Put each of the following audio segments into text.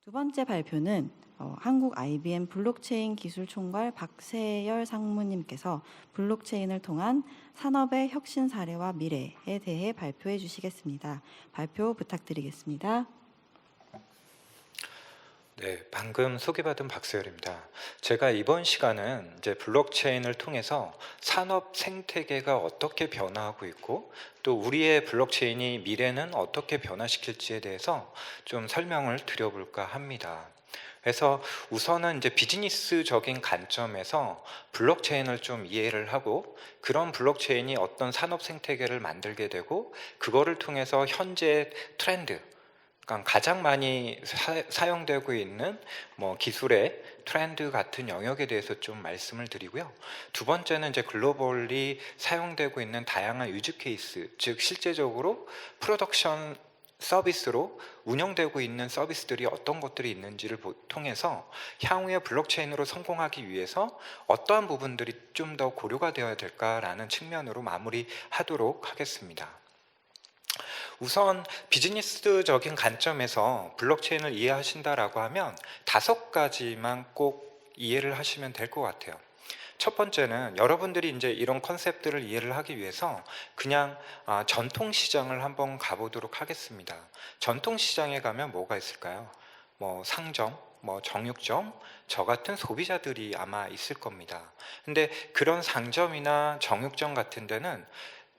두 번째 발표는 한국 IBM 블록체인 기술총괄 박세열 상무님께서 블록체인을 통한 산업의 혁신 사례와 미래에 대해 발표해 주시겠습니다. 발표 부탁드리겠습니다. 네, 방금 소개받은 박세열입니다. 제가 이번 시간은 이제 블록체인을 통해서 산업 생태계가 어떻게 변화하고 있고 또 우리의 블록체인이 미래는 어떻게 변화시킬지에 대해서 좀 설명을 드려볼까 합니다. 그래서 우선은 이제 비즈니스적인 관점에서 블록체인을 좀 이해를 하고 그런 블록체인이 어떤 산업 생태계를 만들게 되고 그거를 통해서 현재 트렌드, 그러니까 가장 많이 사용되고 있는 기술의 트렌드 같은 영역에 대해서 좀 말씀을 드리고요. 두 번째는 이제 글로벌리 사용되고 있는 다양한 유즈 케이스, 즉 실제적으로 프로덕션 서비스로 운영되고 있는 서비스들이 어떤 것들이 있는지를 통해서 향후에 블록체인으로 성공하기 위해서 어떠한 부분들이 좀 더 고려가 되어야 될까라는 측면으로 마무리하도록 하겠습니다. 우선 비즈니스적인 관점에서 블록체인을 이해하신다라고 하면 5가지만 꼭 이해를 하시면 될 것 같아요. 첫 번째는 여러분들이 이제 이런 컨셉들을 이해를 하기 위해서 그냥 전통 시장을 한번 가보도록 하겠습니다. 전통 시장에 가면 뭐가 있을까요? 상점, 정육점, 저 같은 소비자들이 아마 있을 겁니다. 근데 그런 상점이나 정육점 같은 데는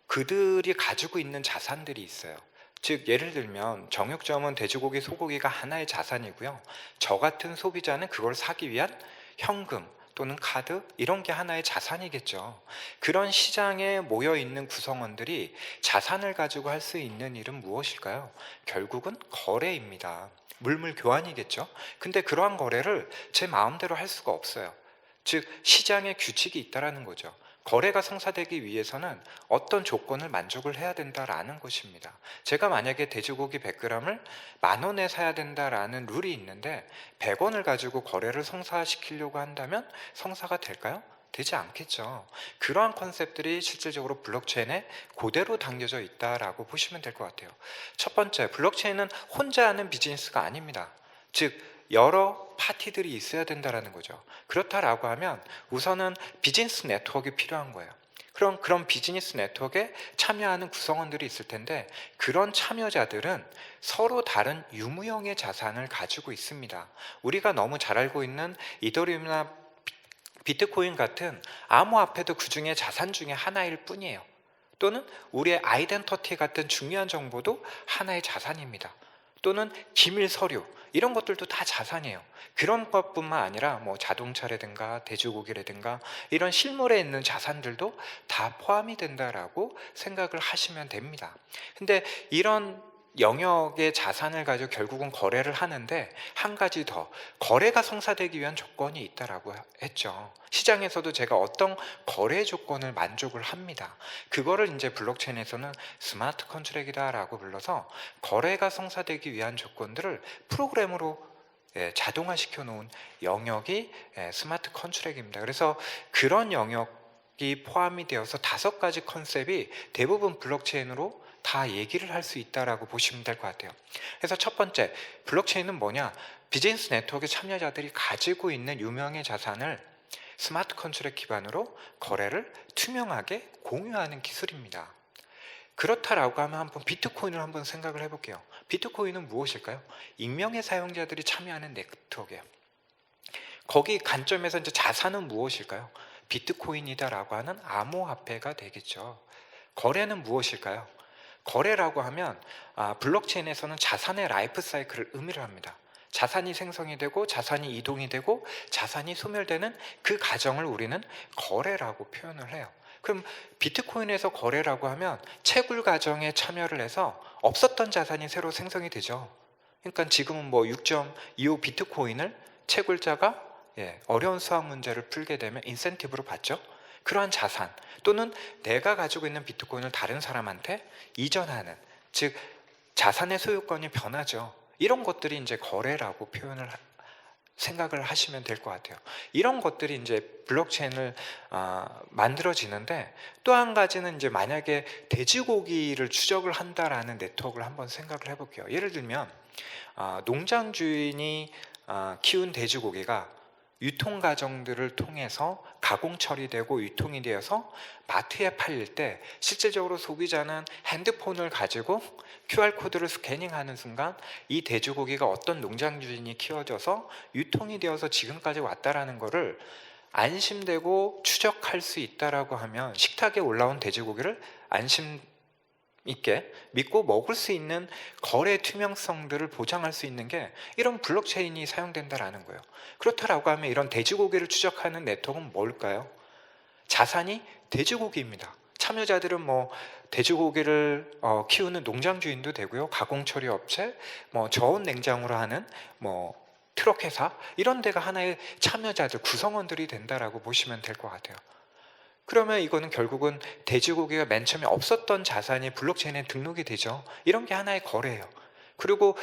그들이 가지고 있는 자산들이 있어요. 즉 예를 들면 정육점은 돼지고기, 소고기가 하나의 자산이고요. 저 같은 소비자는 그걸 사기 위한 현금 또는 카드 이런 게 하나의 자산이겠죠. 그런 시장에 모여 있는 구성원들이 자산을 가지고 할 수 있는 일은 무엇일까요? 결국은 거래입니다. 물물 교환이겠죠. 근데 그러한 거래를 제 마음대로 할 수가 없어요. 즉 시장에 규칙이 있다라는 거죠. 거래가 성사되기 위해서는 어떤 조건을 만족을 해야 된다라는 것입니다. 제가 만약에 돼지고기 100g을 10,000원에 사야 된다라는 룰이 있는데 100원을 가지고 거래를 성사시키려고 한다면 성사가 될까요? 되지 않겠죠. 그러한 컨셉들이 실질적으로 블록체인에 그대로 담겨져 있다라고 보시면 될 것 같아요. 첫 번째, 블록체인은 혼자 하는 비즈니스가 아닙니다. 즉 여러 파티들이 있어야 된다는 거죠. 그렇다라고 하면 우선은 비즈니스 네트워크가 필요한 거예요. 그런 비즈니스 네트워크에 참여하는 구성원들이 있을 텐데 그런 참여자들은 서로 다른 유무형의 자산을 가지고 있습니다. 우리가 너무 잘 알고 있는 이더리움이나 비트코인 같은 암호화폐도 그 중에 자산 중에 하나일 뿐이에요. 또는 우리의 아이덴티티 같은 중요한 정보도 하나의 자산입니다. 또는 기밀 서류 이런 것들도 다 자산이에요. 그런 것뿐만 아니라 자동차라든가 돼지고기라든가 이런 실물에 있는 자산들도 다 포함이 된다라고 생각을 하시면 됩니다. 근데 이런 영역의 자산을 가지고 결국은 거래를 하는데 한 가지 더 거래가 성사되기 위한 조건이 있다라고 했죠. 시장에서도 제가 어떤 거래 조건을 만족을 합니다. 그거를 이제 블록체인에서는 스마트 컨트랙이다라고 불러서 거래가 성사되기 위한 조건들을 프로그램으로 자동화시켜 놓은 영역이 스마트 컨트랙입니다. 그래서 그런 영역이 포함이 되어서 5가지 컨셉이 대부분 블록체인으로 다 얘기를 할 수 있다라고 보시면 될 것 같아요. 그래서 첫 번째, 블록체인은 뭐냐? 비즈니스 네트워크 참여자들이 가지고 있는 유명의 자산을 스마트 컨트랙 기반으로 거래를 투명하게 공유하는 기술입니다. 그렇다라고 하면 한번 비트코인을 한번 생각을 해볼게요. 비트코인은 무엇일까요? 익명의 사용자들이 참여하는 네트워크예요. 거기 관점에서 이제 자산은 무엇일까요? 비트코인이다라고 하는 암호화폐가 되겠죠. 거래는 무엇일까요? 거래라고 하면 블록체인에서는 자산의 라이프 사이클을 의미를 합니다. 자산이 생성이 되고 자산이 이동이 되고 자산이 소멸되는 그 과정을 우리는 거래라고 표현을 해요. 그럼 비트코인에서 거래라고 하면 채굴 과정에 참여를 해서 없었던 자산이 새로 생성이 되죠. 그러니까 지금은 6.25 비트코인을 채굴자가 어려운 수학 문제를 풀게 되면 인센티브로 받죠. 그러한 자산 또는 내가 가지고 있는 비트코인을 다른 사람한테 이전하는, 즉 자산의 소유권이 변하죠. 이런 것들이 이제 거래라고 생각을 하시면 될 것 같아요. 이런 것들이 이제 블록체인을 만들어지는데 또 한 가지는 이제 만약에 돼지고기를 추적을 한다라는 네트워크를 한번 생각을 해볼게요. 예를 들면 농장 주인이 키운 돼지고기가 유통 과정들을 통해서 가공 처리되고 유통이 되어서 마트에 팔릴 때 실제적으로 소비자는 핸드폰을 가지고 QR코드를 스캐닝하는 순간 이 돼지고기가 어떤 농장 주인이 키워져서 유통이 되어서 지금까지 왔다라는 것을 안심되고 추적할 수 있다라고 하면 식탁에 올라온 돼지고기를 안심 있게 믿고 먹을 수 있는 거래 투명성들을 보장할 수 있는 게 이런 블록체인이 사용된다라는 거예요. 그렇다라고 하면 이런 돼지고기를 추적하는 네트워크는 뭘까요? 자산이 돼지고기입니다. 참여자들은 뭐 돼지고기를 키우는 농장 주인도 되고요, 가공 처리 업체, 뭐 저온 냉장으로 하는 뭐 트럭 회사, 이런 데가 하나의 참여자들, 구성원들이 된다라고 보시면 될 것 같아요. 그러면 이거는 결국은 돼지고기가 맨 처음에 없었던 자산이 블록체인에 등록이 되죠. 이런 게 하나의 거래예요. 그리고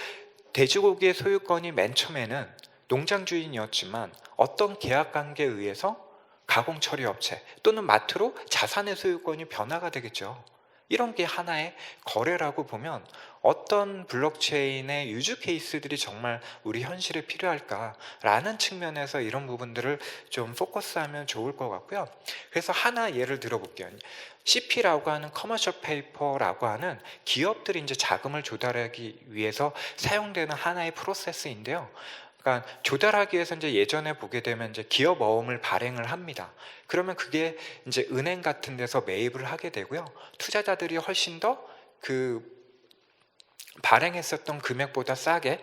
돼지고기의 소유권이 맨 처음에는 농장 주인이었지만 어떤 계약관계에 의해서 가공 처리 업체 또는 마트로 자산의 소유권이 변화가 되겠죠. 이런 게 하나의 거래라고 보면 어떤 블록체인의 유즈 케이스들이 정말 우리 현실에 필요할까라는 측면에서 이런 부분들을 좀 포커스하면 좋을 것 같고요. 그래서 하나 예를 들어볼게요. CP라고 하는 커머셜 페이퍼라고 하는 기업들이 이제 자금을 조달하기 위해서 사용되는 하나의 프로세스인데요. 그러니까 조달하기 위해서 이제 예전에 보게 되면 이제 기업 어음을 발행을 합니다. 그러면 그게 이제 은행 같은 데서 매입을 하게 되고요. 투자자들이 훨씬 더 그 발행했었던 금액보다 싸게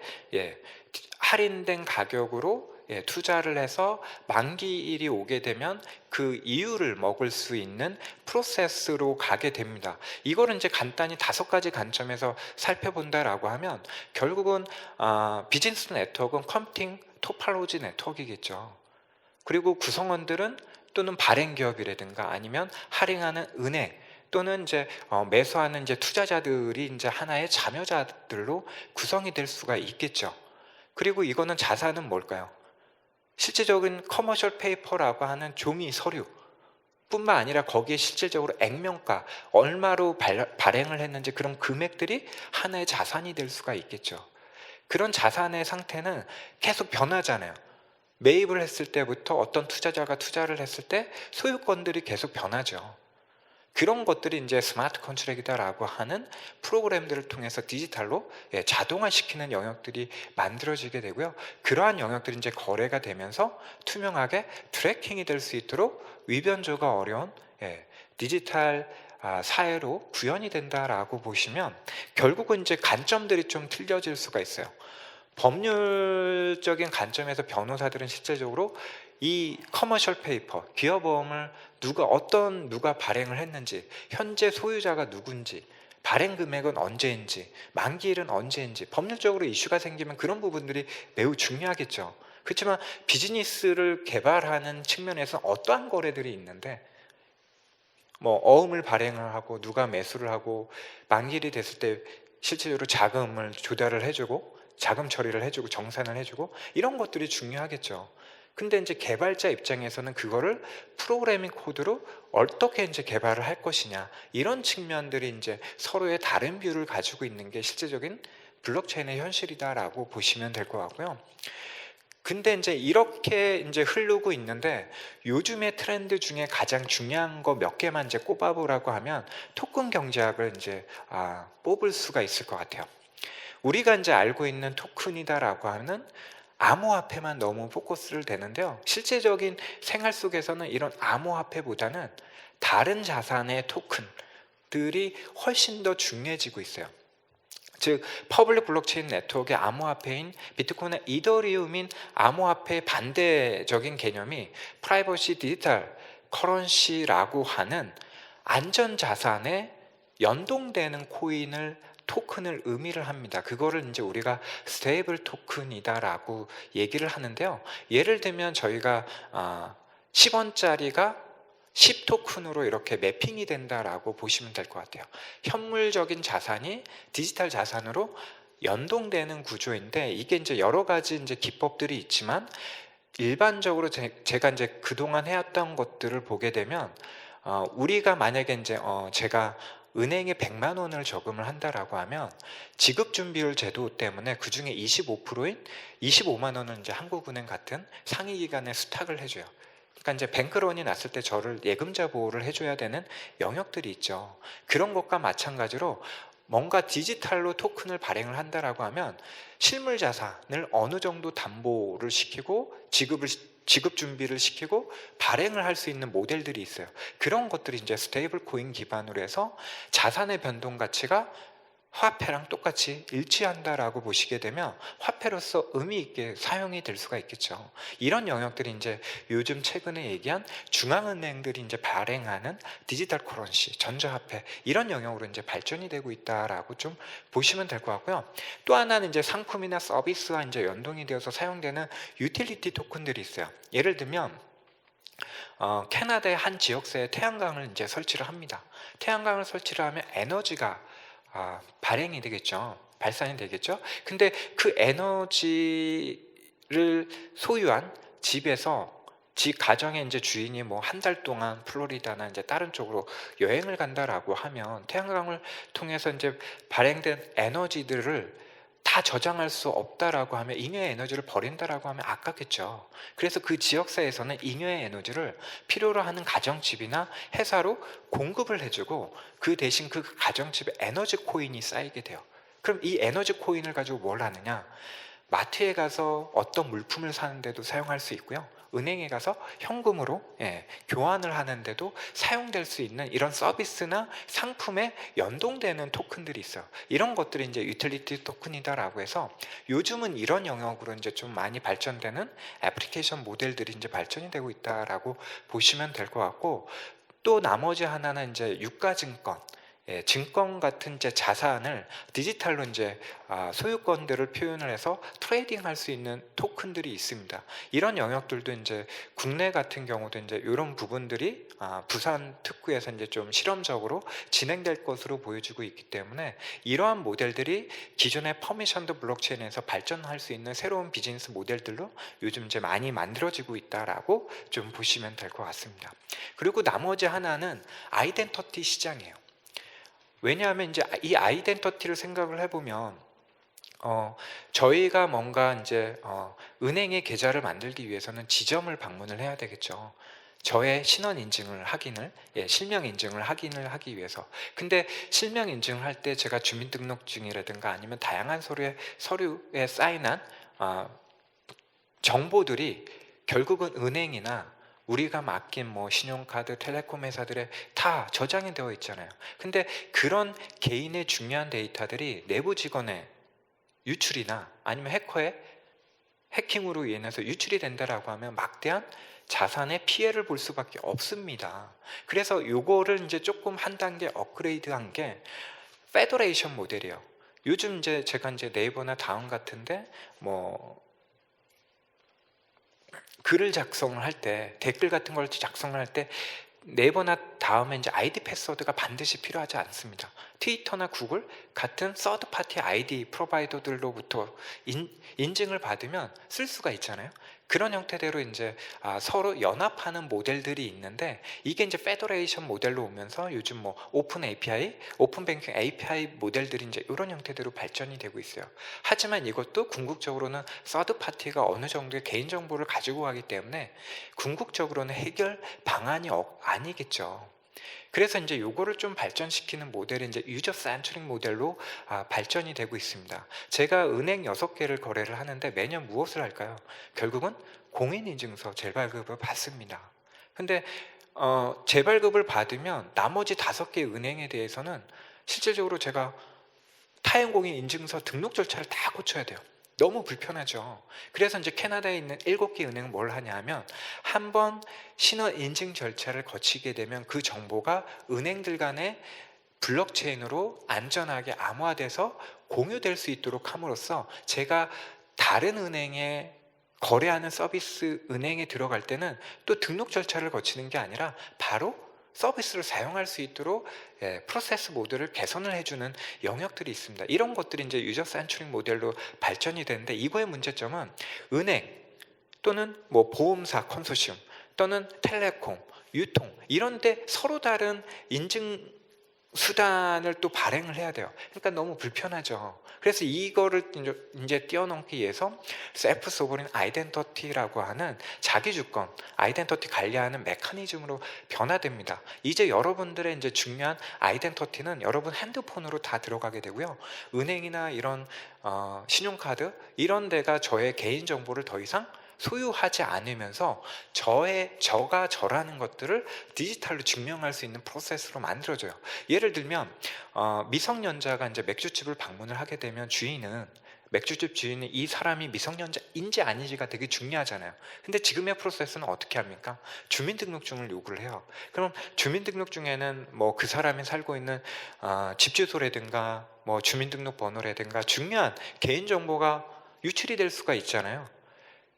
할인된 가격으로 투자를 해서 만기일이 오게 되면 그 이유를 먹을 수 있는 프로세스로 가게 됩니다. 이거를 이제 간단히 5가지 관점에서 살펴본다라고 하면 결국은 비즈니스 네트워크는 컴퓨팅 토폴로지 네트워크이겠죠. 그리고 구성원들은 또는 발행 기업이라든가 아니면 할인하는 은행 또는 이제 매수하는 이제 투자자들이 이제 하나의 참여자들로 구성이 될 수가 있겠죠. 그리고 이거는 자산은 뭘까요? 실제적인 커머셜 페이퍼라고 하는 종이 서류 뿐만 아니라 거기에 실질적으로 액면가 얼마로 발행을 했는지 그런 금액들이 하나의 자산이 될 수가 있겠죠. 그런 자산의 상태는 계속 변하잖아요. 매입을 했을 때부터 어떤 투자자가 투자를 했을 때 소유권들이 계속 변하죠. 그런 것들이 이제 스마트 컨트랙이다라고 하는 프로그램들을 통해서 디지털로 자동화시키는 영역들이 만들어지게 되고요. 그러한 영역들이 이제 거래가 되면서 투명하게 트래킹이 될 수 있도록 위변조가 어려운 디지털 사회로 구현이 된다라고 보시면 결국은 이제 관점들이 좀 틀려질 수가 있어요. 법률적인 관점에서 변호사들은 실제적으로 이 커머셜 페이퍼, 기업어음을 누가 발행을 했는지, 현재 소유자가 누군지, 발행 금액은 언제인지, 만기일은 언제인지 법률적으로 이슈가 생기면 그런 부분들이 매우 중요하겠죠. 그렇지만 비즈니스를 개발하는 측면에서 어떠한 거래들이 있는데 뭐 어음을 발행을 하고 누가 매수를 하고 만기일이 됐을 때 실질적으로 자금을 조달을 해주고 자금 처리를 해주고 정산을 해주고 이런 것들이 중요하겠죠. 근데 이제 개발자 입장에서는 그거를 프로그래밍 코드로 어떻게 이제 개발을 할 것이냐 이런 측면들이 이제 서로의 다른 뷰를 가지고 있는 게 실제적인 블록체인의 현실이다라고 보시면 될 것 같고요. 근데 이제 이렇게 이제 흐르고 있는데 요즘의 트렌드 중에 가장 중요한 거 몇 개만 이제 꼽아보라고 하면 토큰 경제학을 이제 뽑을 수가 있을 것 같아요. 우리가 이제 알고 있는 토큰이다라고 하는 암호화폐만 너무 포커스를 대는데요. 실제적인 생활 속에서는 이런 암호화폐보다는 다른 자산의 토큰들이 훨씬 더 중요해지고 있어요. 즉 퍼블릭 블록체인 네트워크의 암호화폐인 비트코인의 이더리움인 암호화폐의 반대적인 개념이 프라이버시 디지털 커런시라고 하는 안전자산에 연동되는 토큰을 의미를 합니다. 그거를 이제 우리가 스테이블 토큰이다라고 얘기를 하는데요. 예를 들면 저희가 10원짜리가 10토큰으로 이렇게 매핑이 된다라고 보시면 될 것 같아요. 현물적인 자산이 디지털 자산으로 연동되는 구조인데 이게 이제 여러 가지 이제 기법들이 있지만 일반적으로 제가 이제 그동안 해왔던 것들을 보게 되면 우리가 만약에 이제 제가 은행에 100만 원을 저금을 한다라고 하면 지급준비율 제도 때문에 그 중에 25%인 25만 원은 이제 한국은행 같은 상위 기관에 수탁을 해줘요. 그러니까 이제 뱅크런이 났을 때 저를 예금자 보호를 해줘야 되는 영역들이 있죠. 그런 것과 마찬가지로 뭔가 디지털로 토큰을 발행을 한다라고 하면 실물 자산을 어느 정도 담보를 시키고 지급 준비를 시키고 발행을 할 수 있는 모델들이 있어요. 그런 것들이 이제 스테이블 코인 기반으로 해서 자산의 변동 가치가 화폐랑 똑같이 일치한다라고 보시게 되면 화폐로서 의미 있게 사용이 될 수가 있겠죠. 이런 영역들이 이제 요즘 최근에 얘기한 중앙은행들이 이제 발행하는 디지털 커런시, 전자화폐 이런 영역으로 이제 발전이 되고 있다라고 좀 보시면 될 것 같고요. 또 하나는 이제 상품이나 서비스와 이제 연동이 되어서 사용되는 유틸리티 토큰들이 있어요. 예를 들면 캐나다의 한 지역사에 태양광을 이제 설치를 합니다. 태양광을 설치를 하면 에너지가 발행이 되겠죠. 발산이 되겠죠. 근데 그 에너지를 소유한 집에서 집 가정의 이제 주인이 뭐 한 달 동안 플로리다나 이제 다른 쪽으로 여행을 간다라고 하면 태양광을 통해서 이제 발행된 에너지들을 다 저장할 수 없다라고 하면 잉여의 에너지를 버린다라고 하면 아깝겠죠. 그래서 그 지역사에서는 잉여의 에너지를 필요로 하는 가정집이나 회사로 공급을 해주고 그 대신 그 가정집에 에너지 코인이 쌓이게 돼요. 그럼 이 에너지 코인을 가지고 뭘 하느냐? 마트에 가서 어떤 물품을 사는데도 사용할 수 있고요. 은행에 가서 현금으로 교환을 하는데도 사용될 수 있는 이런 서비스나 상품에 연동되는 토큰들이 있어요. 이런 것들이 이제 유틸리티 토큰이다라고 해서 요즘은 이런 영역으로 이제 좀 많이 발전되는 애플리케이션 모델들이 이제 발전이 되고 있다라고 보시면 될 것 같고, 또 나머지 하나는 이제 유가증권. 증권 같은 이제 자산을 디지털로 이제 소유권들을 표현을 해서 트레이딩할 수 있는 토큰들이 있습니다. 이런 영역들도 이제 국내 같은 경우도 이제 이런 부분들이 부산 특구에서 이제 좀 실험적으로 진행될 것으로 보여지고 있기 때문에 이러한 모델들이 기존의 퍼미션드 블록체인에서 발전할 수 있는 새로운 비즈니스 모델들로 요즘 이제 많이 만들어지고 있다라고 좀 보시면 될 것 같습니다. 그리고 나머지 하나는 아이덴티티 시장이에요. 왜냐하면 이제 이 아이덴티티를 생각을 해보면 저희가 뭔가 이제 은행의 계좌를 만들기 위해서는 지점을 방문을 해야 되겠죠. 저의 신원 인증을 실명 인증을 확인을 하기 위해서. 근데 실명 인증을 할 때 제가 주민등록증이라든가 아니면 다양한 서류에 사인한 정보들이 결국은 은행이나 우리가 맡긴 뭐 신용카드, 텔레콤 회사들에 다 저장이 되어 있잖아요. 근데 그런 개인의 중요한 데이터들이 내부 직원의 유출이나 아니면 해커의 해킹으로 인해서 유출이 된다라고 하면 막대한 자산의 피해를 볼 수밖에 없습니다. 그래서 요거를 이제 조금 한 단계 업그레이드한 게 페더레이션 모델이에요. 요즘 이제 제가 이제 네이버나 다음 같은데 뭐 글을 작성을 할 때, 댓글 같은 걸 작성을 할 때 네이버나 다음에 이제 아이디 패스워드가 반드시 필요하지 않습니다. 트위터나 구글 같은 서드 파티 아이디 프로바이더들로부터 인증을 받으면 쓸 수가 있잖아요. 그런 형태대로 이제 서로 연합하는 모델들이 있는데, 이게 이제 페더레이션 모델로 오면서 요즘 뭐 오픈 API, 오픈 뱅킹 API 모델들이 이제 이런 형태대로 발전이 되고 있어요. 하지만 이것도 궁극적으로는 서드 파티가 어느 정도의 개인 정보를 가지고 가기 때문에 궁극적으로는 해결 방안이 아니겠죠. 그래서 이제 요거를 좀 발전시키는 모델이 이제 유저 센트릭 모델로 발전이 되고 있습니다. 제가 은행 6개를 거래를 하는데 매년 무엇을 할까요? 결국은 공인인증서 재발급을 받습니다. 근데 재발급을 받으면 나머지 5개 은행에 대해서는 실질적으로 제가 타인공인 인증서 등록 절차를 다 거쳐야 돼요. 너무 불편하죠. 그래서 이제 캐나다에 있는 7개 은행은 뭘 하냐면, 한번 신원 인증 절차를 거치게 되면 그 정보가 은행들 간의 블록체인으로 안전하게 암호화돼서 공유될 수 있도록 함으로써 제가 다른 은행에 거래하는 서비스 은행에 들어갈 때는 또 등록 절차를 거치는 게 아니라 바로 서비스를 사용할 수 있도록 프로세스 모델을 개선을 해주는 영역들이 있습니다. 이런 것들이 이제 유저 센트릭 모델로 발전이 되는데, 이거의 문제점은 은행 또는 뭐 보험사 컨소시엄 또는 텔레콤, 유통 이런데 서로 다른 인증 수단을 또 발행을 해야 돼요. 그러니까 너무 불편하죠. 그래서 이거를 이제 뛰어넘기 위해서 셀프 소버린 아이덴티티라고 하는 자기 주권, 아이덴티티 관리하는 메커니즘으로 변화됩니다. 이제 여러분들의 이제 중요한 아이덴티티는 여러분 핸드폰으로 다 들어가게 되고요. 은행이나 이런 신용카드 이런 데가 저의 개인 정보를 더 이상 소유하지 않으면서 저가 저라는 것들을 디지털로 증명할 수 있는 프로세스로 만들어져요. 예를 들면 미성년자가 이제 맥주집을 방문을 하게 되면 맥주집 주인은 이 사람이 미성년자인지 아닌지가 되게 중요하잖아요. 근데 지금의 프로세스는 어떻게 합니까? 주민등록증을 요구를 해요. 그럼 주민등록증에는 뭐 그 사람이 살고 있는 집 주소라든가 뭐 주민등록번호라든가 중요한 개인정보가 유출이 될 수가 있잖아요.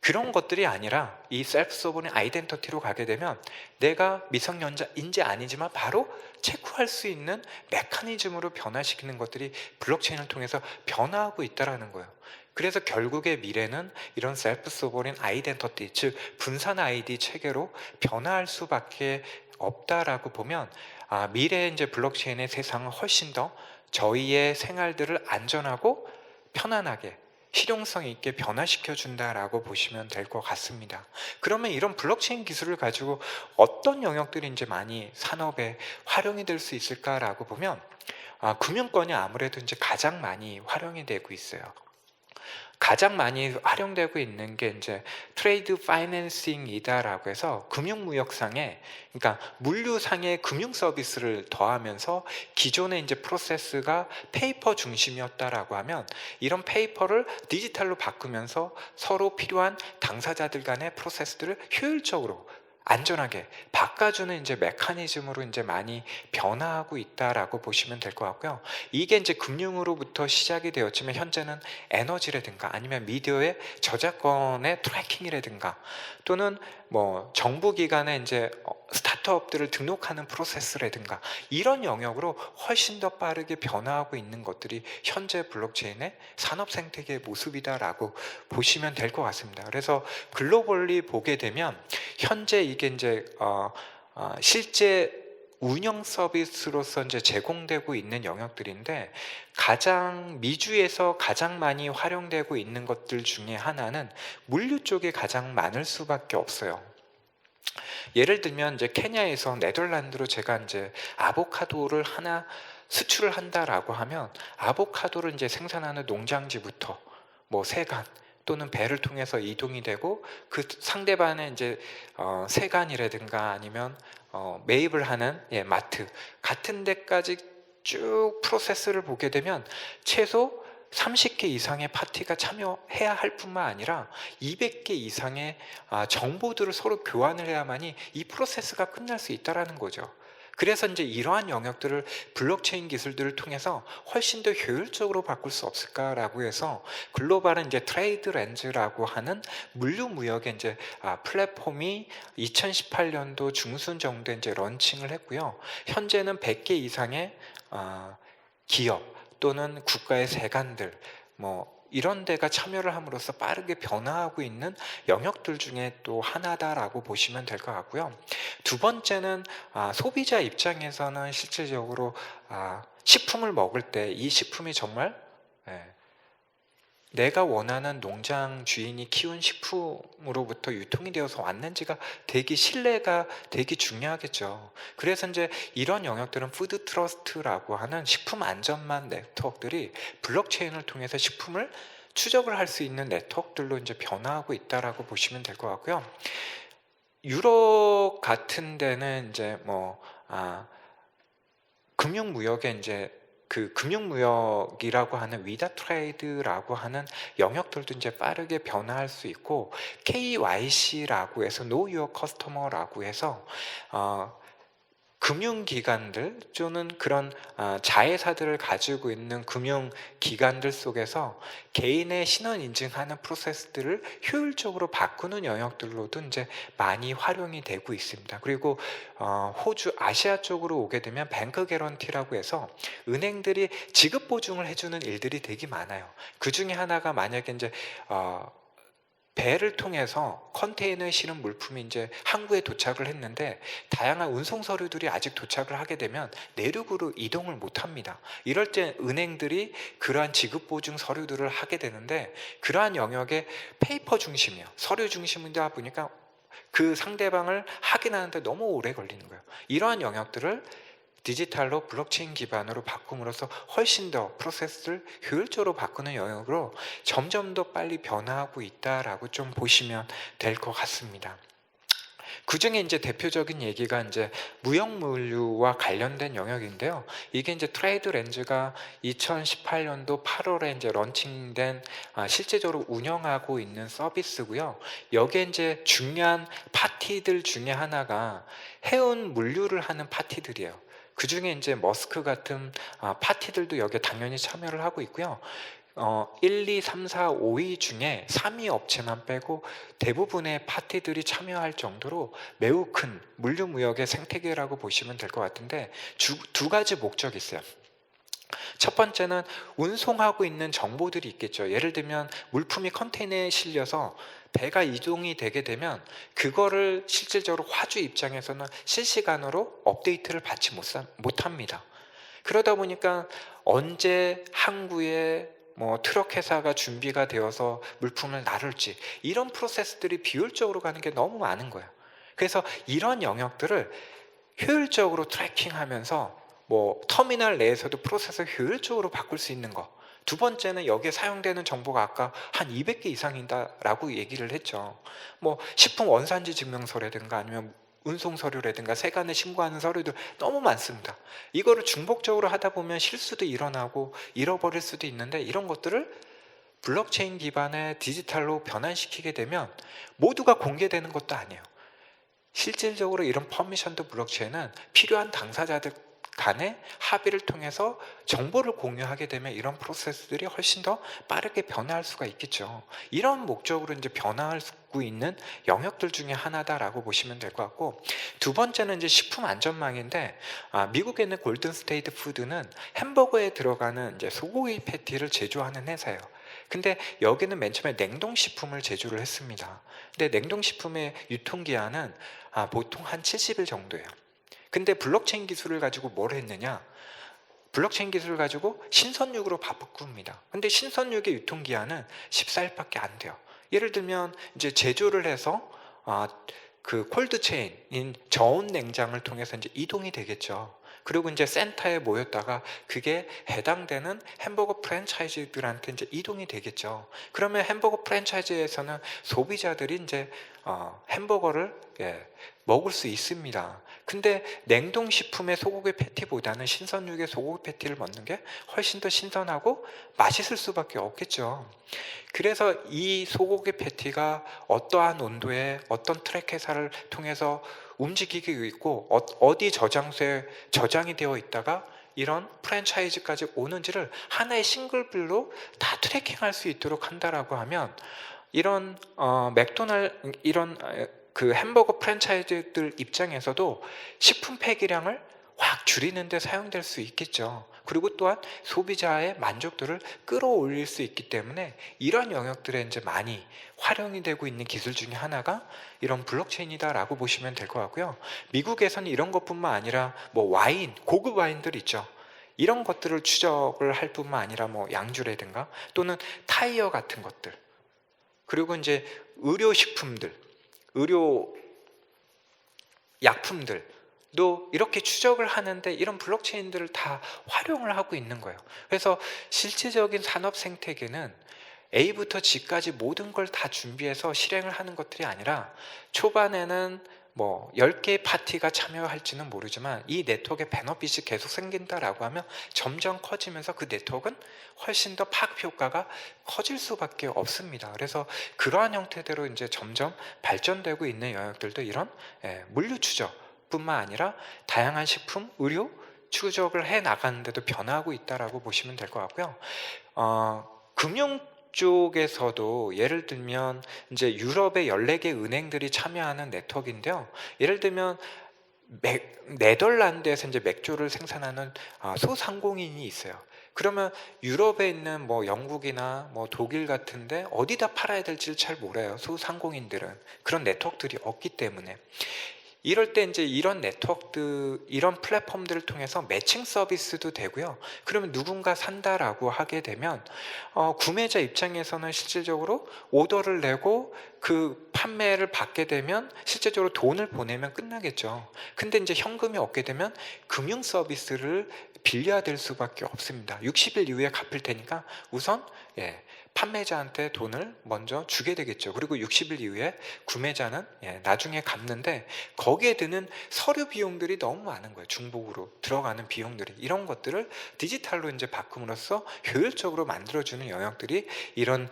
그런 것들이 아니라 이 셀프 소버린 아이덴티티로 가게 되면 내가 미성년자인지 아니지만 바로 체크할 수 있는 메커니즘으로 변화시키는 것들이 블록체인을 통해서 변화하고 있다는 거예요. 그래서 결국의 미래는 이런 셀프 소버린 아이덴티티, 즉 분산 아이디 체계로 변화할 수밖에 없다라고 보면 미래의 이제 블록체인의 세상은 훨씬 더 저희의 생활들을 안전하고 편안하게 실용성 있게 변화시켜 준다라고 보시면 될 것 같습니다. 그러면 이런 블록체인 기술을 가지고 어떤 영역들이 이제 많이 산업에 활용이 될 수 있을까라고 보면 금융권이 아무래도 이제 가장 많이 활용이 되고 있어요. 가장 많이 활용되고 있는 게 이제 트레이드 파이낸싱이다라고 해서 금융무역상에, 그러니까 물류상의 금융 서비스를 더하면서 기존의 이제 프로세스가 페이퍼 중심이었다라고 하면 이런 페이퍼를 디지털로 바꾸면서 서로 필요한 당사자들 간의 프로세스들을 효율적으로 안전하게 바꿔주는 이제 메커니즘으로 이제 많이 변화하고 있다라고 보시면 될 것 같고요. 이게 이제 금융으로부터 시작이 되었지만 현재는 에너지라든가 아니면 미디어의 저작권의 트래킹이라든가 또는 뭐 정부기관의 이제 스타트업들을 등록하는 프로세스라든가 이런 영역으로 훨씬 더 빠르게 변화하고 있는 것들이 현재 블록체인의 산업 생태계의 모습이다라고 보시면 될 것 같습니다. 그래서 글로벌리 보게 되면 현재 이게 이제 실제 운영 서비스로서 이제 제공되고 있는 영역들인데 가장 미주에서 가장 많이 활용되고 있는 것들 중에 하나는 물류 쪽에 가장 많을 수밖에 없어요. 예를 들면 이제 케냐에서 네덜란드로 제가 이제 아보카도를 하나 수출을 한다라고 하면 아보카도를 이제 생산하는 농장지부터 뭐 세관 또는 배를 통해서 이동이 되고 그 상대방의 이제 세관이라든가 아니면 매입을 하는 마트 같은 데까지 쭉 프로세스를 보게 되면 최소 30개 이상의 파티가 참여해야 할 뿐만 아니라 200개 이상의 정보들을 서로 교환을 해야만이 이 프로세스가 끝날 수 있다는 거죠. 그래서 이제 이러한 영역들을 블록체인 기술들을 통해서 훨씬 더 효율적으로 바꿀 수 없을까라고 해서 글로벌은 이제 트레이드 렌즈라고 하는 물류 무역의 이제 플랫폼이 2018년도 중순 정도에 이제 런칭을 했고요. 현재는 100개 이상의 기업 또는 국가의 세관들 뭐 이런 데가 참여를 함으로써 빠르게 변화하고 있는 영역들 중에 또 하나다라고 보시면 될 것 같고요. 두 번째는 소비자 입장에서는 실질적으로 식품을 먹을 때 이 식품이 정말 내가 원하는 농장 주인이 키운 식품으로부터 유통이 되어서 왔는지가 되게 신뢰가 되게 중요하겠죠. 그래서 이제 이런 영역들은 푸드 트러스트라고 하는 식품 안전망 네트워크들이 블록체인을 통해서 식품을 추적을 할 수 있는 네트워크들로 이제 변화하고 있다라고 보시면 될 것 같고요. 유럽 같은 데는 이제 금융무역에 이제 그 금융무역이라고 하는 위다 트레이드라고 하는 영역들도 이제 빠르게 변화할 수 있고 KYC라고 해서 Know Your Customer라고 해서 금융기관들 또는 그런 자회사들을 가지고 있는 금융기관들 속에서 개인의 신원 인증하는 프로세스들을 효율적으로 바꾸는 영역들로도 이제 많이 활용이 되고 있습니다. 그리고 호주 아시아 쪽으로 오게 되면 뱅크 개런티라고 해서 은행들이 지급 보증을 해주는 일들이 되게 많아요. 그 중에 하나가 만약에 이제 배를 통해서 컨테이너에 실은 물품이 이제 항구에 도착을 했는데 다양한 운송 서류들이 아직 도착을 하게 되면 내륙으로 이동을 못 합니다. 이럴 때 은행들이 그러한 지급 보증 서류들을 하게 되는데 그러한 영역에 페이퍼 중심이에요. 서류 중심이다 보니까 그 상대방을 확인하는데 너무 오래 걸리는 거예요. 이러한 영역들을 디지털로 블록체인 기반으로 바꿈으로써 훨씬 더 프로세스를 효율적으로 바꾸는 영역으로 점점 더 빨리 변화하고 있다라고 좀 보시면 될 것 같습니다. 그 중에 이제 대표적인 얘기가 이제 무역물류와 관련된 영역인데요. 이게 이제 트레이드 렌즈가 2018년도 8월에 이제 런칭된 실제적으로 운영하고 있는 서비스고요. 여기에 이제 중요한 파티들 중에 하나가 해운 물류를 하는 파티들이에요. 그 중에 이제 머스크 같은 파티들도 여기에 당연히 참여를 하고 있고요. 1, 2, 3, 4, 5위 중에 3위 업체만 빼고 대부분의 파티들이 참여할 정도로 매우 큰 물류무역의 생태계라고 보시면 될 것 같은데 두 가지 목적이 있어요. 첫 번째는 운송하고 있는 정보들이 있겠죠. 예를 들면 물품이 컨테이너에 실려서 배가 이동이 되게 되면 그거를 실질적으로 화주 입장에서는 실시간으로 업데이트를 받지 못합니다. 그러다 보니까 언제 항구에 트럭 회사가 준비가 되어서 물품을 나를지 이런 프로세스들이 비효율적으로 가는 게 너무 많은 거예요. 그래서 이런 영역들을 효율적으로 트래킹하면서 터미널 내에서도 프로세스를 효율적으로 바꿀 수 있는 거. 두 번째는 여기에 사용되는 정보가 아까 한 200개 이상이다라고 얘기를 했죠. 식품 원산지 증명서라든가 아니면 운송 서류라든가 세관에 신고하는 서류들 너무 많습니다. 이거를 중복적으로 하다 보면 실수도 일어나고 잃어버릴 수도 있는데 이런 것들을 블록체인 기반의 디지털로 변환시키게 되면 모두가 공개되는 것도 아니에요. 실질적으로 이런 퍼미션드 블록체인은 필요한 당사자들 간의 합의를 통해서 정보를 공유하게 되면 이런 프로세스들이 훨씬 더 빠르게 변화할 수가 있겠죠. 이런 목적으로 이제 변화하고 있는 영역들 중에 하나다라고 보시면 될 것 같고, 두 번째는 이제 식품 안전망인데, 미국에 있는 골든 스테이트 푸드는 햄버거에 들어가는 이제 소고기 패티를 제조하는 회사예요. 근데 여기는 맨 처음에 냉동식품을 제조를 했습니다. 근데 냉동식품의 유통기한은 보통 한 70일 정도예요. 근데 블록체인 기술을 가지고 뭘 했느냐? 블록체인 기술을 가지고 신선육으로 바꿉니다. 근데 신선육의 유통기한은 14일밖에 안 돼요. 예를 들면 이제 제조를 해서 그 콜드체인인 저온 냉장을 통해서 이제 이동이 되겠죠. 그리고 이제 센터에 모였다가 그게 해당되는 햄버거 프랜차이즈들한테 이제 이동이 되겠죠. 그러면 햄버거 프랜차이즈에서는 소비자들이 이제 햄버거를 먹을 수 있습니다. 근데 냉동식품의 소고기 패티보다는 신선육의 소고기 패티를 먹는 게 훨씬 더 신선하고 맛있을 수밖에 없겠죠. 그래서 이 소고기 패티가 어떠한 온도에 어떤 트랙 회사를 통해서 움직이고 있고 어디 저장소에 저장이 되어 있다가 이런 프랜차이즈까지 오는지를 하나의 싱글빌로 다 트래킹할 수 있도록 한다라고 하면 이런 이런 그 햄버거 프랜차이즈들 입장에서도 식품 폐기량을 확 줄이는 데 사용될 수 있겠죠. 그리고 또한 소비자의 만족도를 끌어올릴 수 있기 때문에 이런 영역들에 이제 많이 활용이 되고 있는 기술 중에 하나가 이런 블록체인이다라고 보시면 될 것 같고요. 미국에서는 이런 것뿐만 아니라 와인, 고급 와인들 있죠. 이런 것들을 추적을 할 뿐만 아니라 양주라든가 또는 타이어 같은 것들, 그리고 이제 의료식품들, 의료 약품들도 이렇게 추적을 하는데 이런 블록체인들을 다 활용을 하고 있는 거예요. 그래서 실질적인 산업 생태계는 A부터 G까지 모든 걸 다 준비해서 실행을 하는 것들이 아니라 초반에는 10개의 파티가 참여할지는 모르지만 이 네트워크에 베너핏이 계속 생긴다라고 하면 점점 커지면서 그 네트워크는 훨씬 더 파급 효과가 커질 수밖에 없습니다. 그래서 그러한 형태대로 이제 점점 발전되고 있는 영역들도 이런 물류 추적뿐만 아니라 다양한 식품, 의료 추적을 해 나가는데도 변화하고 있다라고 보시면 될 것 같고요. 금융 쪽에서도 예를 들면 이제 유럽의 14개 은행들이 참여하는 네트워크인데요. 예를 들면 네덜란드에서 이제 맥주를 생산하는 소상공인이 있어요. 그러면 유럽에 있는 뭐 영국이나 뭐 독일 같은데 어디다 팔아야 될지를 잘 몰라요. 소상공인들은 그런 네트워크들이 없기 때문에. 이럴 때 이제 이런 네트워크들, 이런 플랫폼들을 통해서 매칭 서비스도 되고요. 그러면 누군가 산다라고 하게 되면 구매자 입장에서는 실질적으로 오더를 내고 그 판매를 받게 되면 실제적으로 돈을 보내면 끝나겠죠. 근데 이제 현금이 없게 되면 금융 서비스를 빌려야 될 수밖에 없습니다. 60일 이후에 갚을 테니까 우선 판매자한테 돈을 먼저 주게 되겠죠. 그리고 60일 이후에 구매자는 나중에 갚는데 거기에 드는 서류 비용들이 너무 많은 거예요. 중복으로 들어가는 비용들이. 이런 것들을 디지털로 이제 바꿈으로써 효율적으로 만들어주는 영역들이 이런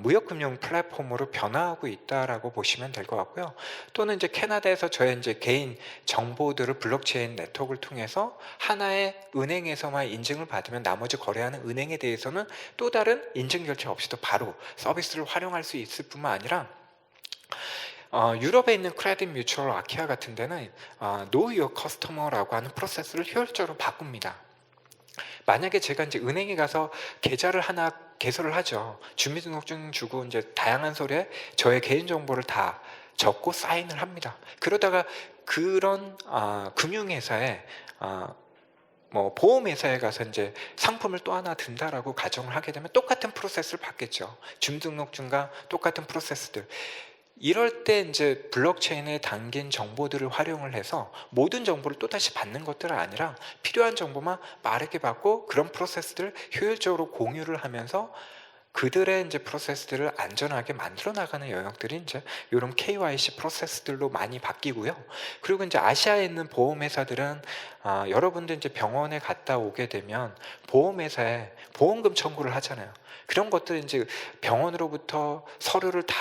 무역금융 플랫폼으로 변화하고 있다라고 보시면 될 것 같고요. 또는 이제 캐나다에서 저의 이제 개인 정보들을 블록체인 네트워크를 통해서 하나의 은행에서만 인증을 받으면 나머지 거래하는 은행에 대해서는 또 다른 인증 절차 없이도 바로 서비스를 활용할 수 있을 뿐만 아니라 유럽에 있는 크레딧 뮤추얼 아키아 같은 데는 Know Your Customer라고 하는 프로세스를 효율적으로 바꿉니다. 만약에 제가 이제 은행에 가서 계좌를 하나 개설을 하죠. 주민등록증 주고 이제 다양한 소리에 저의 개인 정보를 다 적고 사인을 합니다. 그러다가 그런 금융회사에 뭐 보험회사에 가서 이제 상품을 또 하나 든다라고 가정을 하게 되면 똑같은 프로세스를 받겠죠. 주민등록증과 똑같은 프로세스들. 이럴 때 이제 블록체인에 담긴 정보들을 활용을 해서 모든 정보를 또다시 받는 것들은 아니라 필요한 정보만 빠르게 받고 그런 프로세스들을 효율적으로 공유를 하면서 그들의 이제 프로세스들을 안전하게 만들어 나가는 영역들이 이제 이런 KYC 프로세스들로 많이 바뀌고요. 그리고 이제 아시아에 있는 보험회사들은 여러분들 이제 병원에 갔다 오게 되면 보험회사에 보험금 청구를 하잖아요. 그런 것들 이제 병원으로부터 서류를 다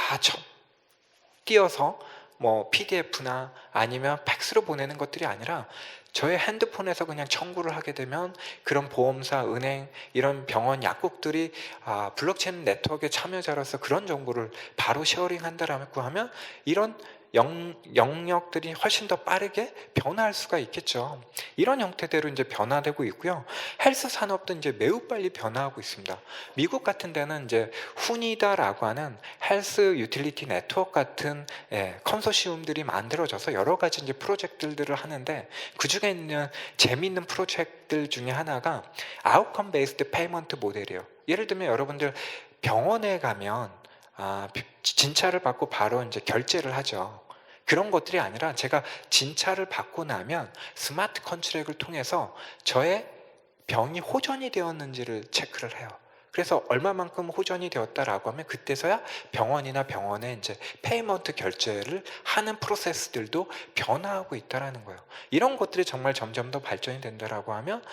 띄어서 뭐 PDF나 아니면 팩스로 보내는 것들이 아니라 저의 핸드폰에서 그냥 청구를 하게 되면 그런 보험사, 은행, 이런 병원, 약국들이 블록체인 네트워크의 참여자로서 그런 정보를 바로 쉐어링한다라고 하면 이런 영역들이 훨씬 더 빠르게 변화할 수가 있겠죠. 이런 형태대로 이제 변화되고 있고요. 헬스 산업도 이제 매우 빨리 변화하고 있습니다. 미국 같은 데는 이제 후니다라고 하는 헬스 유틸리티 네트워크 같은 컨소시엄들이 만들어져서 여러 가지 이제 프로젝트들을 하는데 그 중에 있는 재미있는 프로젝트들 중에 하나가 아웃컴 베이스드 페이먼트 모델이에요. 예를 들면 여러분들 병원에 가면 진찰을 받고 바로 이제 결제를 하죠. 그런 것들이 아니라 제가 진찰을 받고 나면 스마트 컨트랙을 통해서 저의 병이 호전이 되었는지를 체크를 해요. 그래서 얼마만큼 호전이 되었다라고 하면 그때서야 병원이나 병원에 이제 페이먼트 결제를 하는 프로세스들도 변화하고 있다라는 거예요. 이런 것들이 정말 점점 더 발전이 된다라고 하면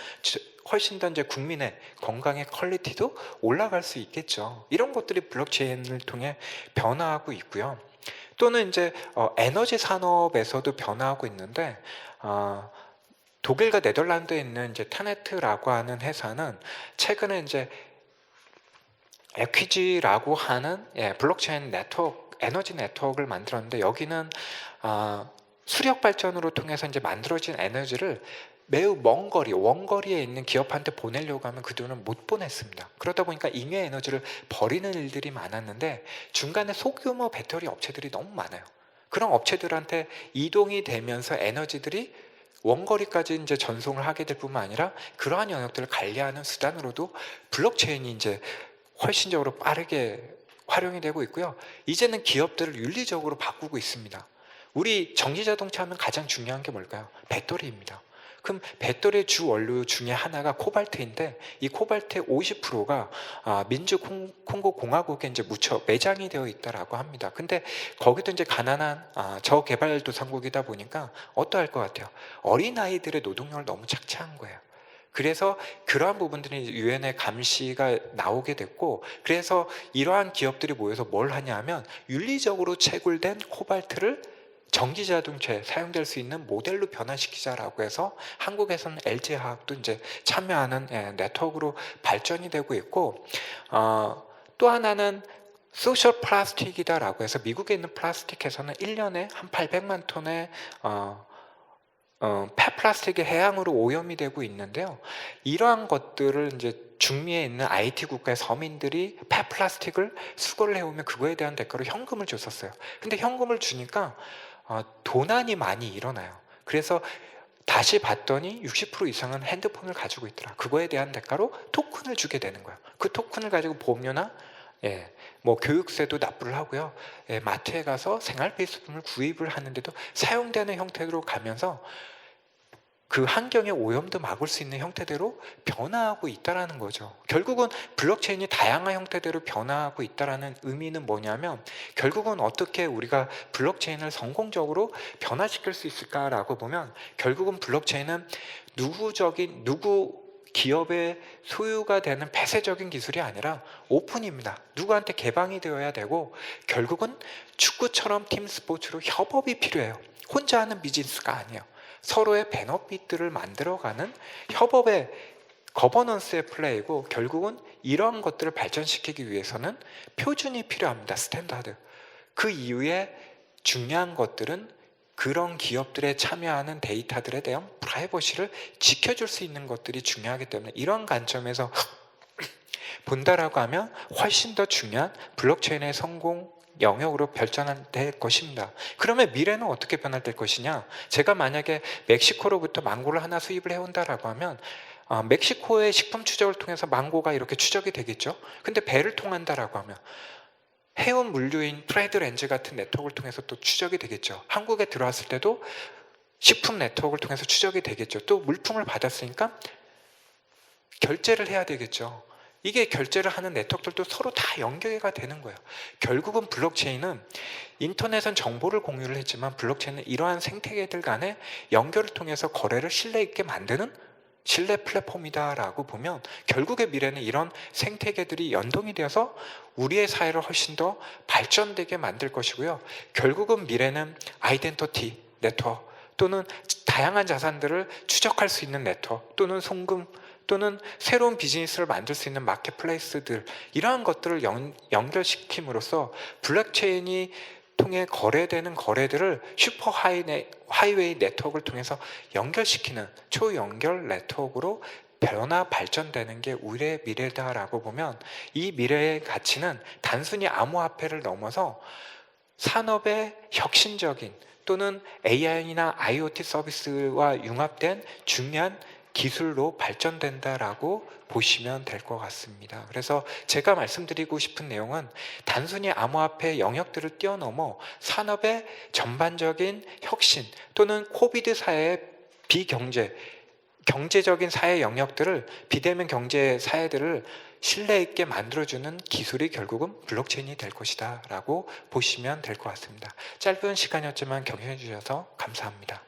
훨씬 더 이제 국민의 건강의 퀄리티도 올라갈 수 있겠죠. 이런 것들이 블록체인을 통해 변화하고 있고요. 또는 이제 에너지 산업에서도 변화하고 있는데 독일과 네덜란드에 있는 이제 타네트라고 하는 회사는 최근에 이제 에퀴지라고 하는 블록체인 네트워크, 에너지 네트워크를 만들었는데 여기는 수력 발전으로 통해서 이제 만들어진 에너지를 매우 먼 거리, 원거리에 있는 기업한테 보내려고 하면 그들은 못 보냈습니다. 그러다 보니까 잉여 에너지를 버리는 일들이 많았는데 중간에 소규모 배터리 업체들이 너무 많아요. 그런 업체들한테 이동이 되면서 에너지들이 원거리까지 이제 전송을 하게 될 뿐만 아니라 그러한 영역들을 관리하는 수단으로도 블록체인이 이제 훨씬적으로 빠르게 활용이 되고 있고요. 이제는 기업들을 윤리적으로 바꾸고 있습니다. 우리 전기자동차 하면 가장 중요한 게 뭘까요? 배터리입니다. 그럼 배터리의 주 원료 중에 하나가 코발트인데 이 코발트의 50%가 민주 콩고 공화국에 이제 묻혀 매장이 되어 있다라고 합니다. 근데 거기도 이제 가난한 저개발도상국이다 보니까 어떠할 것 같아요? 어린 아이들의 노동력을 너무 착취한 거예요. 그래서 그러한 부분들이 유엔의 감시가 나오게 됐고 그래서 이러한 기업들이 모여서 뭘 하냐 면 윤리적으로 채굴된 코발트를 전기자동차에 사용될 수 있는 모델로 변화시키자라고 해서 한국에서는 LG화학도 이제 참여하는 네트워크로 발전이 되고 있고 또 하나는 소셜 플라스틱이다라고 해서 미국에 있는 플라스틱에서는 1년에 한 800만 톤의 폐플라스틱이 해양으로 오염이 되고 있는데요. 이러한 것들을 이제 중미에 있는 IT 국가의 서민들이 폐플라스틱을 수거를 해오면 그거에 대한 대가로 현금을 줬었어요. 근데 현금을 주니까 도난이 많이 일어나요. 그래서 다시 봤더니 60% 이상은 핸드폰을 가지고 있더라. 그거에 대한 대가로 토큰을 주게 되는 거예요. 그 토큰을 가지고 보험료나 뭐 교육세도 납부를 하고요. 마트에 가서 생활 필수품을 구입을 하는데도 사용되는 형태로 가면서 그 환경의 오염도 막을 수 있는 형태대로 변화하고 있다는 거죠. 결국은 블록체인이 다양한 형태대로 변화하고 있다는 의미는 뭐냐면 결국은 어떻게 우리가 블록체인을 성공적으로 변화시킬 수 있을까라고 보면 결국은 블록체인은 누구 기업의 소유가 되는 폐쇄적인 기술이 아니라 오픈입니다. 누구한테 개방이 되어야 되고 결국은 축구처럼 팀 스포츠로 협업이 필요해요. 혼자 하는 비즈니스가 아니에요. 서로의 베너핏들을 만들어가는 협업의 거버넌스의 플레이고 결국은 이런 것들을 발전시키기 위해서는 표준이 필요합니다. 스탠다드. 그 이후에 중요한 것들은 그런 기업들에 참여하는 데이터들에 대한 프라이버시를 지켜줄 수 있는 것들이 중요하기 때문에 이런 관점에서 본다라고 하면 훨씬 더 중요한 블록체인의 성공 영역으로 발전될 것입니다. 그러면 미래는 어떻게 변화될 것이냐? 제가 만약에 멕시코로부터 망고를 하나 수입을 해온다라고 하면 멕시코의 식품 추적을 통해서 망고가 이렇게 추적이 되겠죠. 근데 배를 통한다라고 하면 해운 물류인 트레이드렌즈 같은 네트워크를 통해서 또 추적이 되겠죠. 한국에 들어왔을 때도 식품 네트워크를 통해서 추적이 되겠죠. 또 물품을 받았으니까 결제를 해야 되겠죠. 이게 결제를 하는 네트워크들도 서로 다 연계가 되는 거예요. 결국은 블록체인은 인터넷은 정보를 공유를 했지만 블록체인은 이러한 생태계들 간의 연결을 통해서 거래를 신뢰 있게 만드는 신뢰 플랫폼이다라고 보면 결국의 미래는 이런 생태계들이 연동이 되어서 우리의 사회를 훨씬 더 발전되게 만들 것이고요. 결국은 미래는 아이덴티티 네트워크 또는 다양한 자산들을 추적할 수 있는 네트워크 또는 송금 또는 새로운 비즈니스를 만들 수 있는 마켓플레이스들 이러한 것들을 연결시킴으로써 블록체인이 통해 거래되는 거래들을 슈퍼 하이웨이 네트워크를 통해서 연결시키는 초연결 네트워크로 변화 발전되는 게 우리의 미래다라고 보면 이 미래의 가치는 단순히 암호화폐를 넘어서 산업의 혁신적인 또는 AI나 IoT 서비스와 융합된 중요한 기술로 발전된다라고 보시면 될 것 같습니다. 그래서 제가 말씀드리고 싶은 내용은 단순히 암호화폐 영역들을 뛰어넘어 산업의 전반적인 혁신 또는 코비드 사회의 경제적인 사회 영역들을 비대면 경제 사회들을 신뢰 있게 만들어주는 기술이 결국은 블록체인이 될 것이다 라고 보시면 될 것 같습니다. 짧은 시간이었지만 경청해 주셔서 감사합니다.